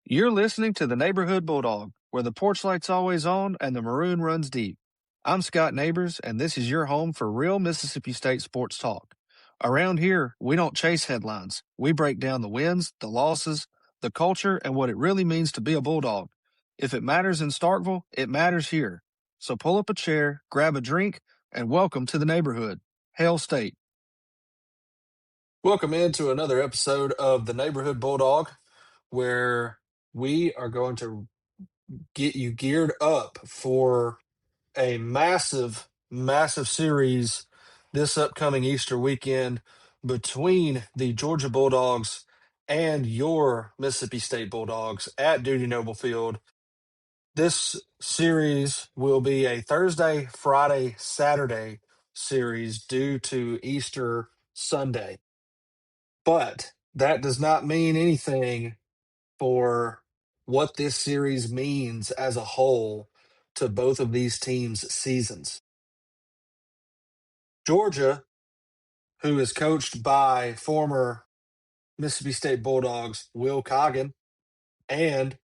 You're listening to the Neighborhood Bulldog, where the porch light's always on and the maroon runs deep. I'm Scott Neighbors, and this is your home for real Mississippi State sports talk. Around here, we don't chase headlines. We break down the wins, the losses, the culture, and what it really means to be a Bulldog. If it matters in Starkville, it matters here. So pull up a chair, grab a drink, and welcome to the neighborhood. Hail State. Welcome into another episode of the Neighborhood Bulldog, where we are going to get you geared up for a massive, massive series this upcoming Easter weekend between the Georgia Bulldogs and your Mississippi State Bulldogs at Duty Noble Field. This series will be a Thursday, Friday, Saturday series due to Easter Sunday. But that does not mean anything for what this series means as a whole to both of these teams' seasons. Georgia, who is coached by former Mississippi State Bulldogs Will Coggin and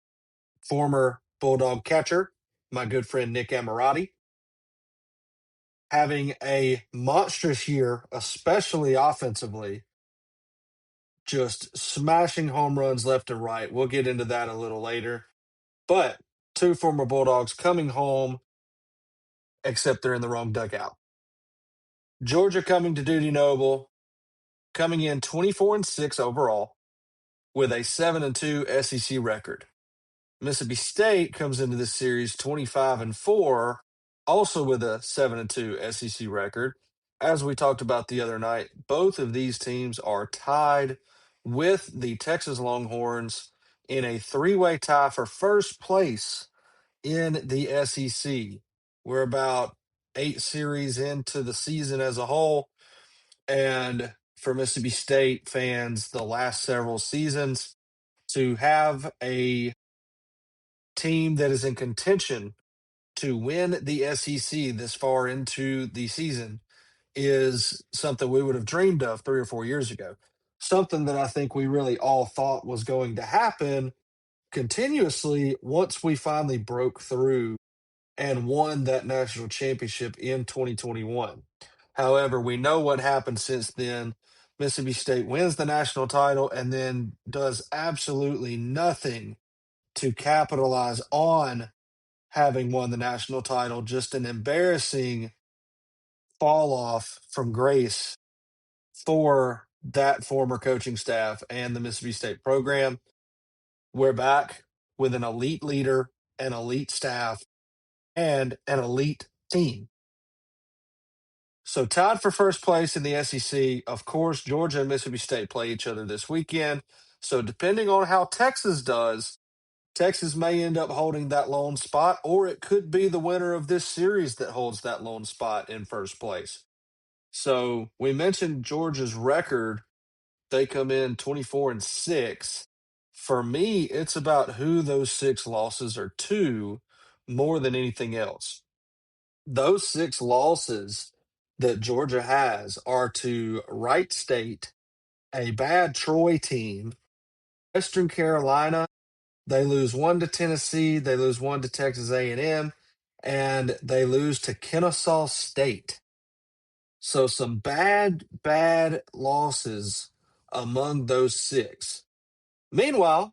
former Bulldog catcher, my good friend Nick Amorati, having a monstrous year, especially offensively, just smashing home runs left and right. We'll get into that a little later. But two former Bulldogs coming home, except they're in the wrong dugout. Georgia coming to Duty Noble, coming in 24-6 overall with a 7-2 SEC record. Mississippi State comes into this series 25-4, also with a 7-2 SEC record. As we talked about the other night, both of these teams are tied with the Texas Longhorns in a three-way tie for first place in the SEC. We're about 8 series into the season as a whole, and for Mississippi State fans, the last several seasons, to have a team that is in contention to win the SEC this far into the season is something we would have dreamed of 3 or 4 years ago. Something that I think we really all thought was going to happen continuously once we finally broke through and won that national championship in 2021. However, we know what happened since then. Mississippi State wins the national title and then does absolutely nothing to capitalize on having won the national title. Just an embarrassing fall off from grace for that former coaching staff and the Mississippi State program. We're back with an elite leader, an elite staff, and an elite team. So tied for first place in the SEC. Of course, Georgia and Mississippi State play each other this weekend. So depending on how Texas does, Texas may end up holding that lone spot, or it could be the winner of this series that holds that lone spot in first place. So we mentioned Georgia's record. They come in 24-6. For me, it's about who those 6 losses are to more than anything else. Those 6 losses that Georgia has are to Wright State, a bad Troy team, Western Carolina. They lose 1 to Tennessee, they lose 1 to Texas A&M, and they lose to Kennesaw State. So some bad, bad losses among those 6. Meanwhile,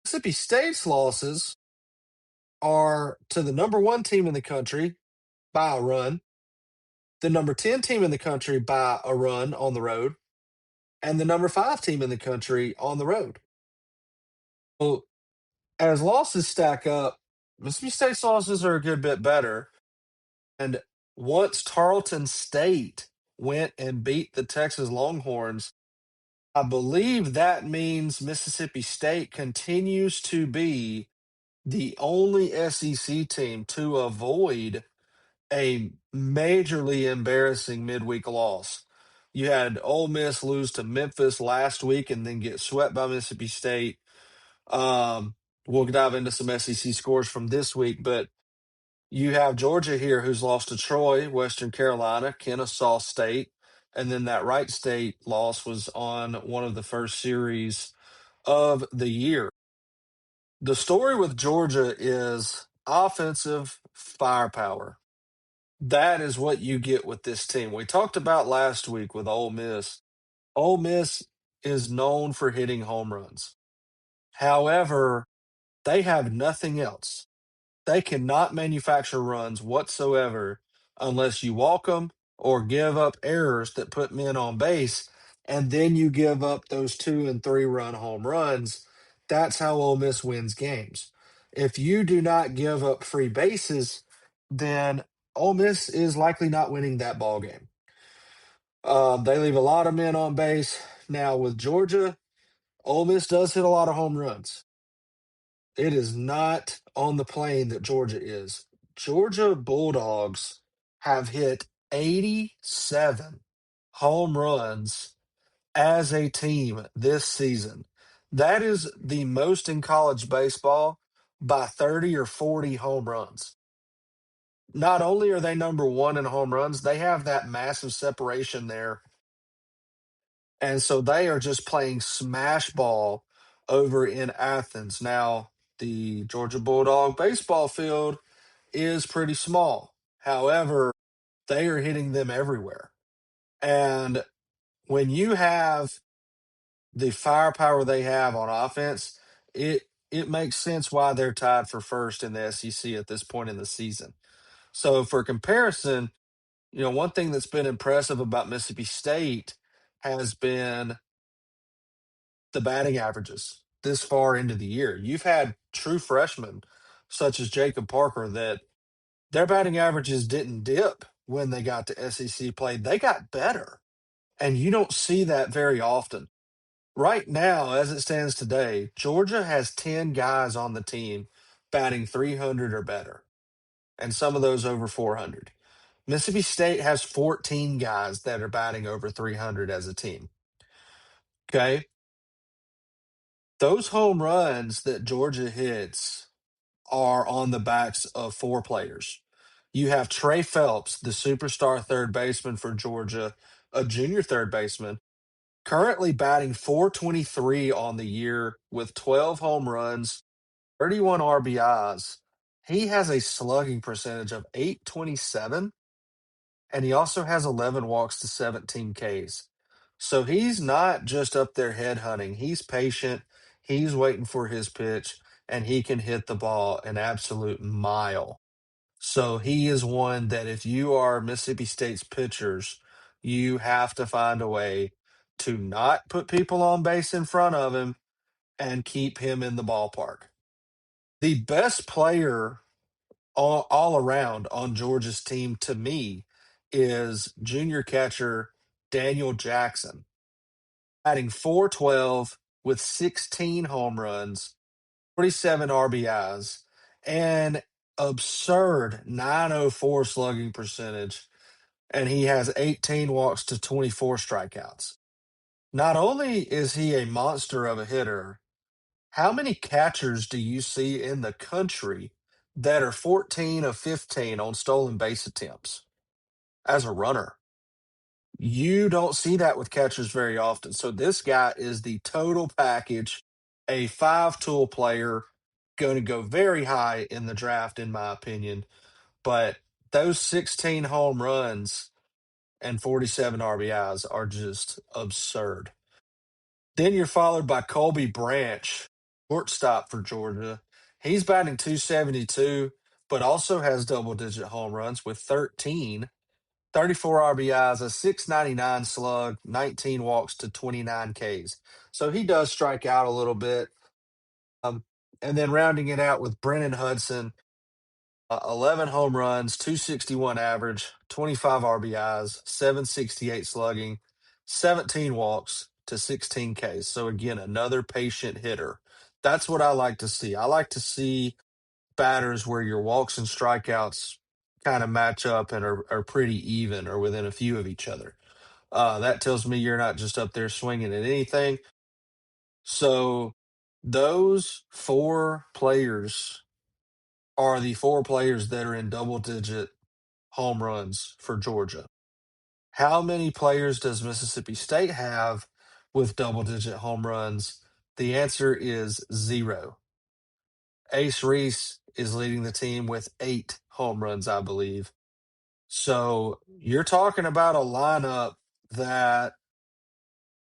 Mississippi State's losses are to the number 1 team in the country by a run, the number 10 team in the country by a run on the road, and the number 5 team in the country on the road. So as losses stack up, Mississippi State's losses are a good bit better. And once Tarleton State went and beat the Texas Longhorns, I believe that means Mississippi State continues to be the only SEC team to avoid a majorly embarrassing midweek loss. You had Ole Miss lose to Memphis last week and then get swept by Mississippi State. We'll dive into some SEC scores from this week, but you have Georgia here who's lost to Troy, Western Carolina, Kennesaw State, and then that Wright State loss was on one of the first series of the year. The story with Georgia is offensive firepower. That is what you get with this team. We talked about last week with Ole Miss. Ole Miss is known for hitting home runs. However, they have nothing else. They cannot manufacture runs whatsoever unless you walk them or give up errors that put men on base, and then you give up those 2 and 3 run home runs. That's how Ole Miss wins games. If you do not give up free bases, then Ole Miss is likely not winning that ball game. They leave a lot of men on base. Now with Georgia, Ole Miss does hit a lot of home runs. It is not on the plane that Georgia is. Georgia Bulldogs have hit 87 home runs as a team this season. That is the most in college baseball by 30 or 40 home runs. Not only are they number one in home runs, they have that massive separation there. And so they are just playing smash ball over in Athens. Now, the Georgia Bulldog baseball field is pretty small. However, they are hitting them everywhere. And when you have the firepower they have on offense, it makes sense why they're tied for first in the SEC at this point in the season. So for comparison, one thing that's been impressive about Mississippi State has been the batting averages this far into the year. You've had true freshmen such as Jacob Parker that their batting averages didn't dip when they got to SEC play. They got better. And you don't see that very often. Right now, as it stands today, Georgia has 10 guys on the team batting 300 or better, and some of those over 400. Mississippi State has 14 guys that are batting over 300 as a team. Okay. Those home runs that Georgia hits are on the backs of four players. You have Trey Phelps, the superstar third baseman for Georgia, a junior third baseman, currently batting 423 on the year with 12 home runs, 31 RBIs. He has a slugging percentage of 827, and he also has 11 walks to 17 Ks. So he's not just up there head hunting. He's patient. He's waiting for his pitch, and he can hit the ball an absolute mile. So he is one that if you are Mississippi State's pitchers, you have to find a way to not put people on base in front of him and keep him in the ballpark. The best player all around on Georgia's team to me is junior catcher Daniel Jackson, batting 412 with 16 home runs, 47 RBIs, and absurd 904 slugging percentage. And he has 18 walks to 24 strikeouts. Not only is he a monster of a hitter, how many catchers do you see in the country that are 14 of 15 on stolen base attempts as a runner? You don't see that with catchers very often. So this guy is the total package, a five-tool player, going to go very high in the draft, in my opinion. But those 16 home runs and 47 RBIs are just absurd. Then you're followed by Colby Branch, shortstop for Georgia. He's batting 272, but also has double digit home runs with 13, 34 RBIs, a 699 slug, 19 walks to 29 Ks. So he does strike out a little bit. Um, and then rounding it out with Brennan Hudson, 11 home runs, 261 average, 25 RBIs, 768 slugging, 17 walks to 16 Ks. So again, another patient hitter. That's what I like to see. I like to see batters where your walks and strikeouts kind of match up and are pretty even or within a few of each other. That tells me you're not just up there swinging at anything. So those four players are the four players that are in double digit home runs for Georgia. How many players does Mississippi State have with double digit home runs? The answer is zero. Ace Reese is leading the team with 8 home runs, I believe. So you're talking about a lineup that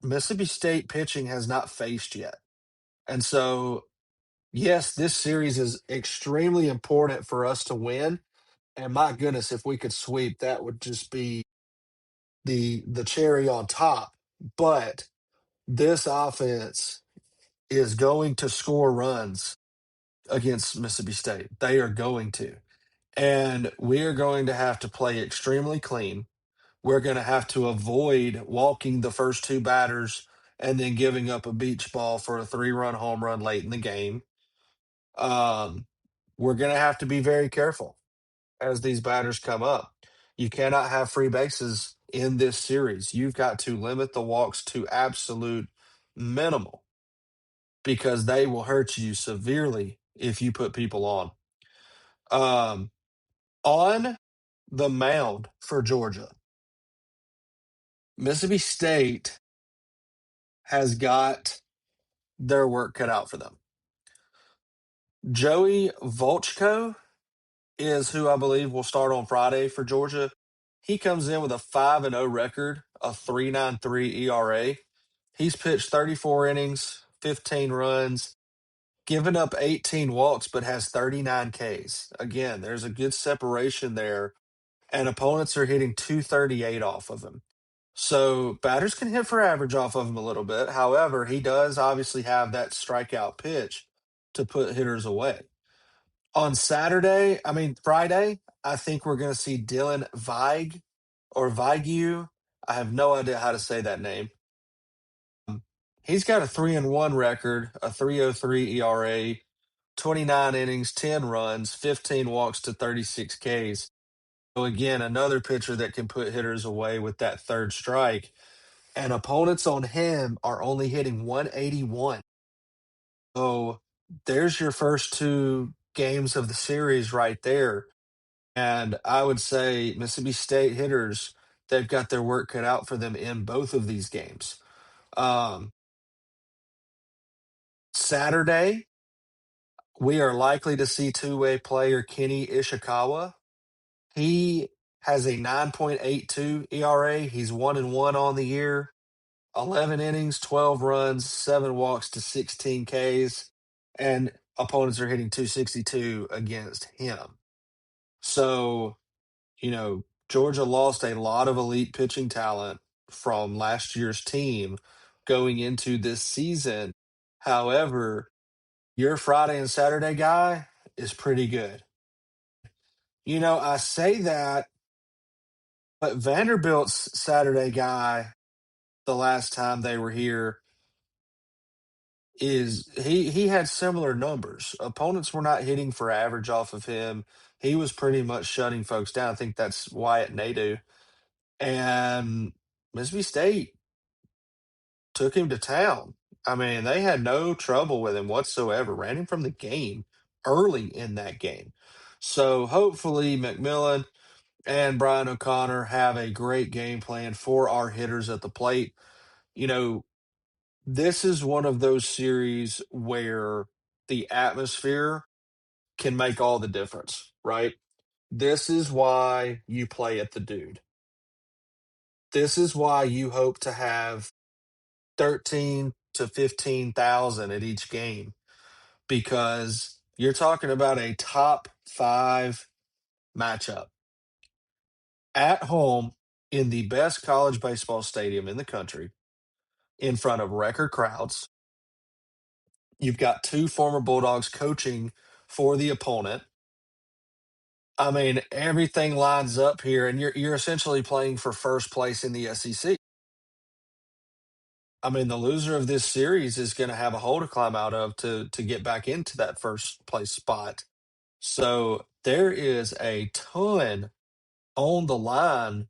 Mississippi State pitching has not faced yet. And so, yes, this series is extremely important for us to win. And my goodness, if we could sweep, that would just be the cherry on top. But this offense is going to score runs against Mississippi State. They are going to. And we are going to have to play extremely clean. We're going to have to avoid walking the first two batters and then giving up a beach ball for a 3-run home run late in the game. Um, we're going to have to be very careful as these batters come up. You cannot have free bases in this series. You've got to limit the walks to absolute minimal because they will hurt you severely if you put people on. Um, on the mound for Georgia, Mississippi State has got their work cut out for them. Joey Volchko is who I believe will start on Friday for Georgia. He comes in with a 5-0 record, a 3.93 ERA. He's pitched 34 innings, 15 runs, given up 18 walks, but has 39 Ks. Again, there's a good separation there, and opponents are hitting 238 off of him. So batters can hit for average off of him a little bit. However, he does obviously have that strikeout pitch to put hitters away. On Friday, I think we're going to see Dylan Veig or Vigu. I have no idea how to say that name. He's got a 3-1 record, a 3.03 ERA, 29 innings, 10 runs, 15 walks to 36 Ks. So again, another pitcher that can put hitters away with that third strike. And opponents on him are only hitting 181. So there's your first two games of the series right there. And I would say Mississippi State hitters, they've got their work cut out for them in both of these games. Um, Saturday, we are likely to see two-way player Kenny Ishikawa. He has a 9.82 ERA. He's 1-1 on the year, 11 innings, 12 runs, 7 walks to 16 Ks, and opponents are hitting 262 against him. So, Georgia lost a lot of elite pitching talent from last year's team going into this season. However, your Friday and Saturday guy is pretty good. I say that, but Vanderbilt's Saturday guy, the last time they were here, is he had similar numbers. Opponents were not hitting for average off of him. He was pretty much shutting folks down. I think that's Wyatt Nadeau. And Mississippi State took him to town. I mean, they had no trouble with him whatsoever, ran him from the game early in that game. So hopefully McMillan and Brian O'Connor have a great game plan for our hitters at the plate. You know, this is one of those series where the atmosphere can make all the difference, right? This is why you play at the Dude. This is why you hope to have 13 to 15,000 at each game because you're talking about a top 5 matchup at home in the best college baseball stadium in the country in front of record crowds. You've got 2 former Bulldogs coaching for the opponent. I mean, everything lines up here, and you're essentially playing for first place in the SEC. I mean, the loser of this series is going to have a hole to climb out of to get back into that first place spot. So there is a ton on the line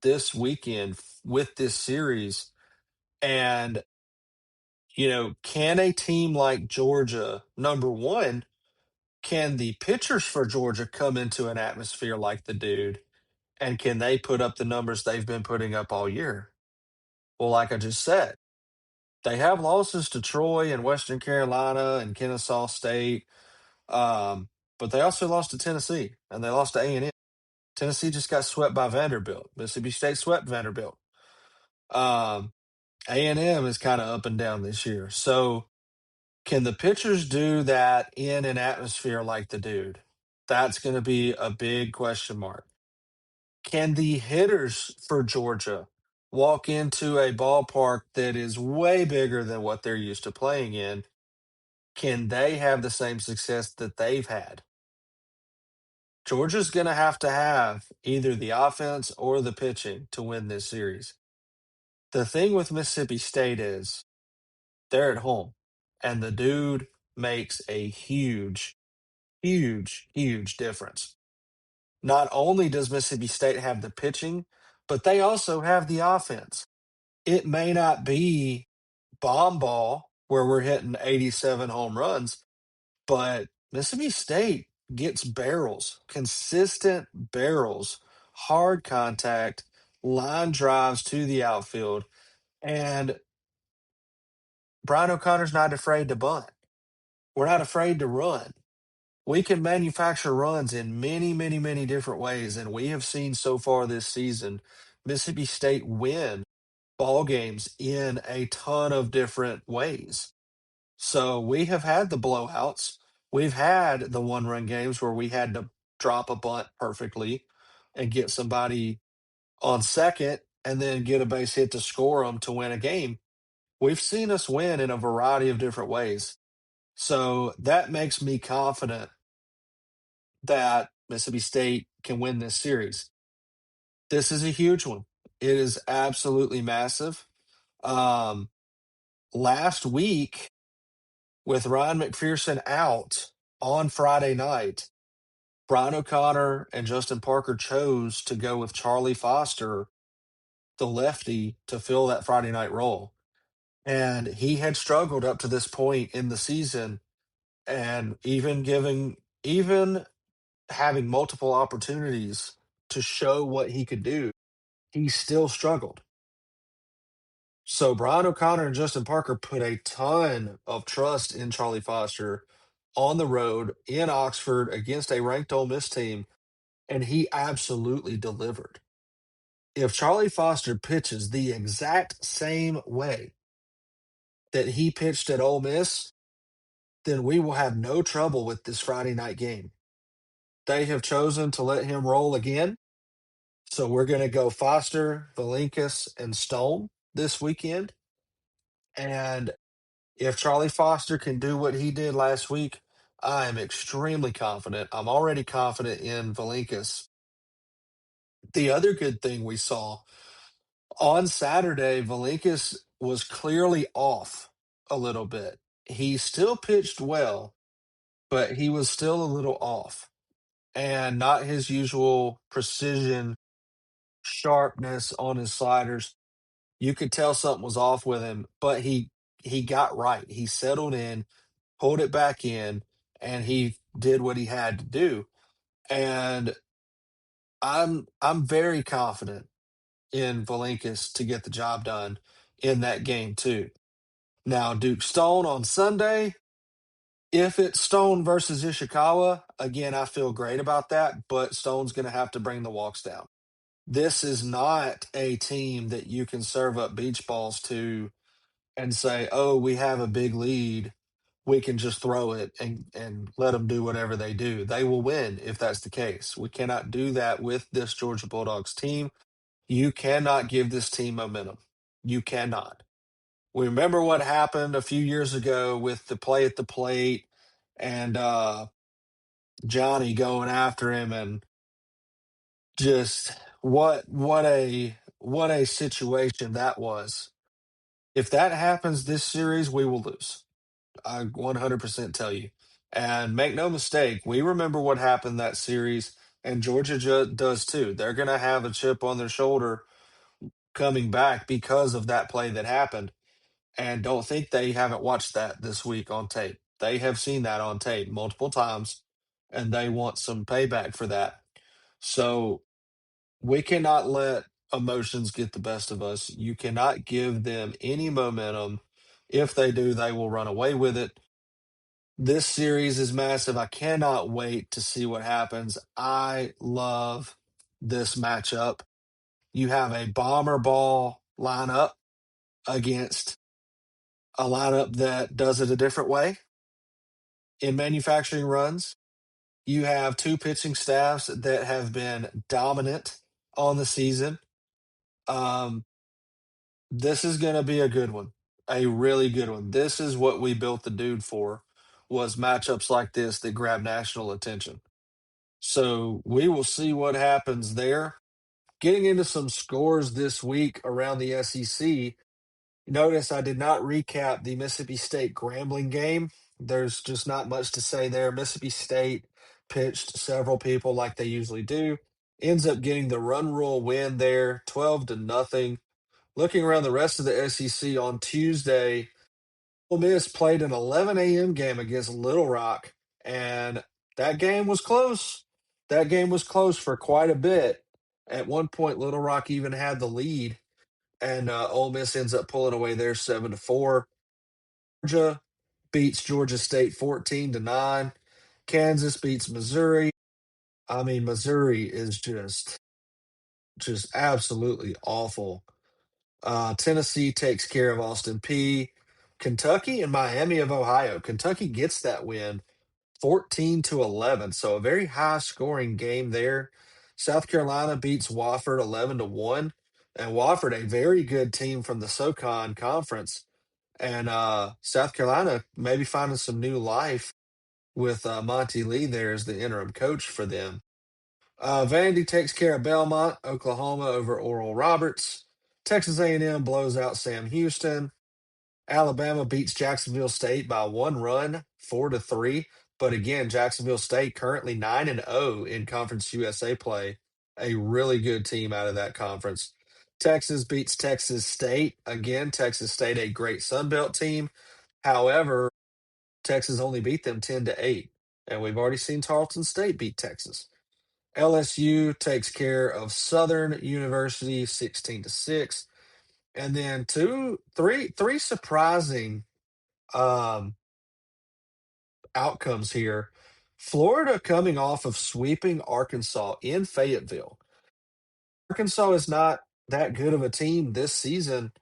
this weekend with this series. And, can a team like Georgia, number one, can the pitchers for Georgia come into an atmosphere like the Dude? And can they put up the numbers they've been putting up all year? Well, like I just said, they have losses to Troy and Western Carolina and Kennesaw State. Um, but they also lost to Tennessee and they lost to A&M. Tennessee just got swept by Vanderbilt. Mississippi State swept Vanderbilt. Um, A&M is kind of up and down this year. So can the pitchers do that in an atmosphere like the dude? That's going to be a big question mark. Can the hitters for Georgia walk into a ballpark that is way bigger than what they're used to playing in? Can they have the same success that they've had? Georgia's going to have either the offense or the pitching to win this series. The thing with Mississippi State is they're at home, and the dude makes a huge, huge, huge difference. Not only does Mississippi State have the pitching, but they also have the offense. It may not be bomb ball where we're hitting 87 home runs, but Mississippi State gets barrels, consistent barrels, hard contact, line drives to the outfield, and Brian O'Connor's not afraid to bunt. We're not afraid to run. We can manufacture runs in many, many, many different ways, and we have seen so far this season Mississippi State win ball games in a ton of different ways. So we have had the blowouts. We've had the one-run games where we had to drop a bunt perfectly and get somebody on second and then get a base hit to score them to win a game. We've seen us win in a variety of different ways. So that makes me confident that Mississippi State can win this series. This is a huge one. It is absolutely massive. Um, Last week, with Ryan McPherson out on Friday night, Brian O'Connor and Justin Parker chose to go with Charlie Foster, the lefty, to fill that Friday night role. And he had struggled up to this point in the season, and even having multiple opportunities to show what he could do, he still struggled. So Brian O'Connor and Justin Parker put a ton of trust in Charlie Foster on the road in Oxford against a ranked Ole Miss team, and he absolutely delivered. If Charlie Foster pitches the exact same way that he pitched at Ole Miss, then we will have no trouble with this Friday night game. They have chosen to let him roll again. So we're going to go Foster, Valinkas, and Stone this weekend. And if Charlie Foster can do what he did last week, I am extremely confident. I'm already confident in Valinkas. The other good thing we saw on Saturday, Valinkas was clearly off a little bit. He still pitched well, but he was still a little off and not his usual precision, sharpness on his sliders. You could tell something was off with him, but he got right. He settled in, pulled it back in, and he did what he had to do. And I'm very confident in Valinkas to get the job done in that game too. Now, Duke Stone on Sunday. If it's Stone versus Ishikawa, again, I feel great about that, but Stone's going to have to bring the walks down. This is not a team that you can serve up beach balls to and say, oh, we have a big lead. We can just throw it and let them do whatever they do. They will win if that's the case. We cannot do that with this Georgia Bulldogs team. You cannot give this team momentum. You cannot. We remember what happened a few years ago with the play at the plate and Johnny going after him and just what a situation that was. If that happens this series, we will lose. I 100% tell you. And make no mistake, we remember what happened that series, and Georgia does too. They're going to have a chip on their shoulder coming back because of that play that happened. And don't think they haven't watched that this week on tape. They have seen that on tape multiple times, and they want some payback for that. So we cannot let emotions get the best of us. You cannot give them any momentum. If they do, they will run away with it. This series is massive. I cannot wait to see what happens. I love this matchup. You have a bomber ball lineup against a lineup that does it a different way in manufacturing runs. You have two pitching staffs that have been dominant on the season. Um, this is going to be a good one, a really good one. This is what we built the dude for, was matchups like this that grab national attention. So we will see what happens there. Getting into some scores this week around the SEC, notice I did not recap the Mississippi State Grambling game. There's just not much to say there. Mississippi State pitched several people like they usually do. Ends up getting the run rule win there, 12 to nothing. Looking around the rest of the SEC on Tuesday, Ole Miss played an 11 a.m. game against Little Rock, and that game was close. That game was close for quite a bit. At one point, Little Rock even had the lead, and Ole Miss ends up pulling away there 7-4. Georgia beats Georgia State 14-9. Kansas beats Missouri. I mean, Missouri is just absolutely awful. Tennessee takes care of Austin P. Kentucky and Miami of Ohio. Kentucky gets that win 14-11. So a very high scoring game there. South Carolina beats Wofford 11-1. And Wofford, a very good team from the SoCon Conference. And South Carolina maybe finding some new life with Monty Lee there as the interim coach for them. Vandy takes care of Belmont, Oklahoma over Oral Roberts. Texas A&M blows out Sam Houston. Alabama beats Jacksonville State by 1 run, 4-3. But again, Jacksonville State currently 9-0 in Conference USA play. A really good team out of that conference. Texas beats Texas State. Again, Texas State, a great Sun Belt team. However, Texas only beat them 10-8. And we've already seen Tarleton State beat Texas. LSU takes care of Southern University 16-6. And then three surprising um, outcomes here. Florida coming off of sweeping Arkansas in Fayetteville. Arkansas is not that good of a team this season,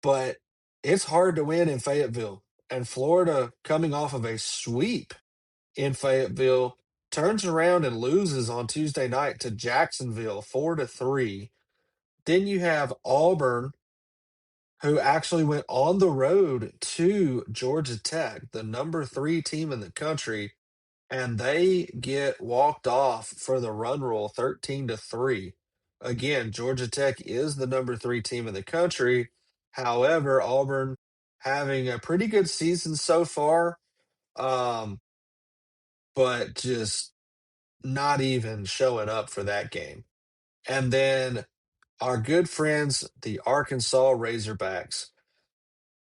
but it's hard to win in Fayetteville. And Florida coming off of a sweep in Fayetteville turns around and loses on Tuesday night to Jacksonville 4-3. Then you have Auburn, who actually went on the road to Georgia Tech, the number 3 team in the country, and they get walked off for the run rule 13-3. Again, Georgia Tech is the number 3 team in the country. However, Auburn having a pretty good season so far, um, but just not even showing up for that game. And then our good friends, the Arkansas Razorbacks,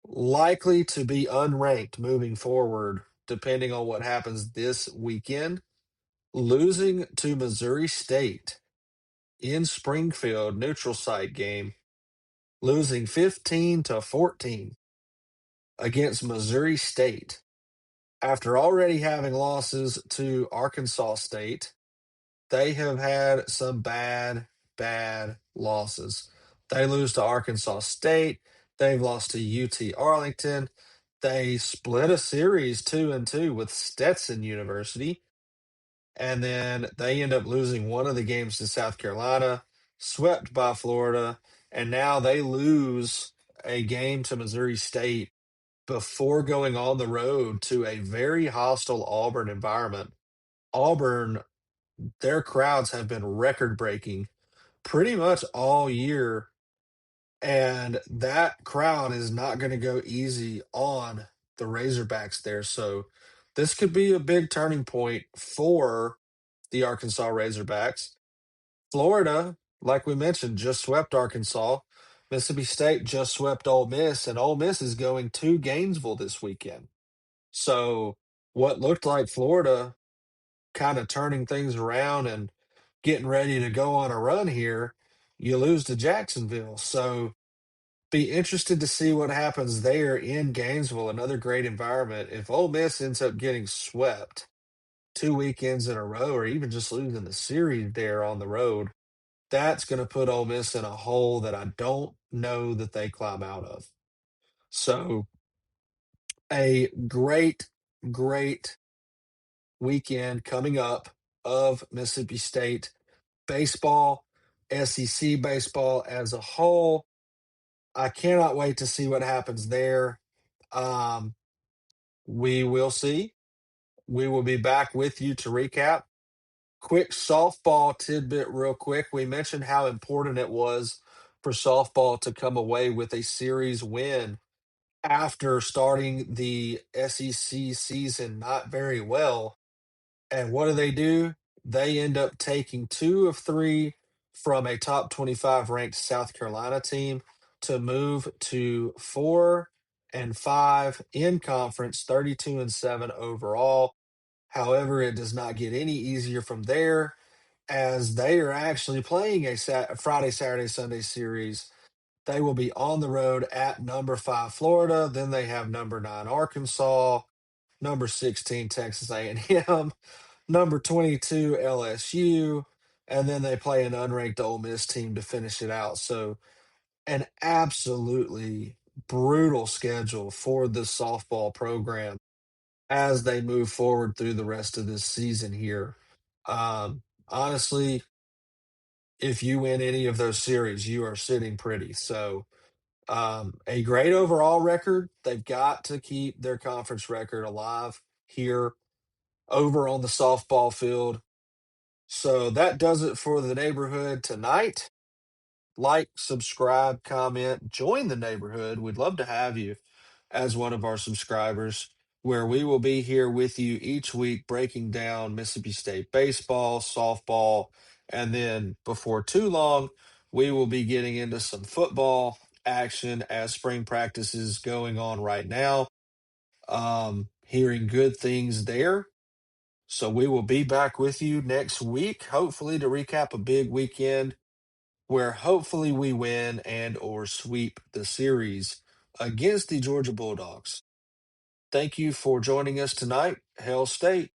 likely to be unranked moving forward, depending on what happens this weekend, losing to Missouri State in Springfield, neutral site game, losing 15-14 against Missouri State after already having losses to Arkansas State. They have had some bad losses. They lose to Arkansas State. They've lost to UT Arlington. They split a series 2-2 with Stetson University. And then they end up losing one of the games to South Carolina, swept by Florida. And now they lose a game to Missouri State before going on the road to a very hostile Auburn environment. Auburn, their crowds have been record breaking pretty much all year. And that crowd is not going to go easy on the Razorbacks there. So this could be a big turning point for the Arkansas Razorbacks. Florida, like we mentioned, just swept Arkansas. Mississippi State just swept Ole Miss, and Ole Miss is going to Gainesville this weekend. So what looked like Florida kind of turning things around and getting ready to go on a run here, you lose to Jacksonville. So Be interested to see what happens there in Gainesville, another great environment. If Ole Miss ends up getting swept 2 weekends in a row, or even just losing the series there on the road, that's going to put Ole Miss in a hole that I don't know that they climb out of. So, a great, great weekend coming up of Mississippi State baseball, SEC baseball as a whole. I cannot wait to see what happens there. Um, we will see. We will be back with you to recap. Quick softball tidbit, real quick. We mentioned how important it was for softball to come away with a series win after starting the SEC season not very well. And what do? They end up taking 2 of 3 from a top 25 ranked South Carolina team to move to 4-5 in conference, 32-7 overall. However, it does not get any easier from there, as they are actually playing a Friday, Saturday, Sunday series. They will be on the road at number 5 Florida. Then they have number 9 Arkansas, number 16 Texas A&M, number 22 LSU, and then they play an unranked Ole Miss team to finish it out. So an absolutely brutal schedule for the softball program as they move forward through the rest of this season here. Honestly, if you win any of those series, you are sitting pretty. So, a great overall record. They've got to keep their conference record alive here over on the softball field. So that does it for the neighborhood tonight. Like, subscribe, comment, join the neighborhood. We'd love to have you as one of our subscribers, where we will be here with you each week breaking down Mississippi State baseball, softball, and then before too long, we will be getting into some football action as spring practice is going on right now. Hearing good things there. So we will be back with you next week, hopefully to recap a big weekend where hopefully we win and or sweep the series against the Georgia Bulldogs. Thank you for joining us tonight. Hail State.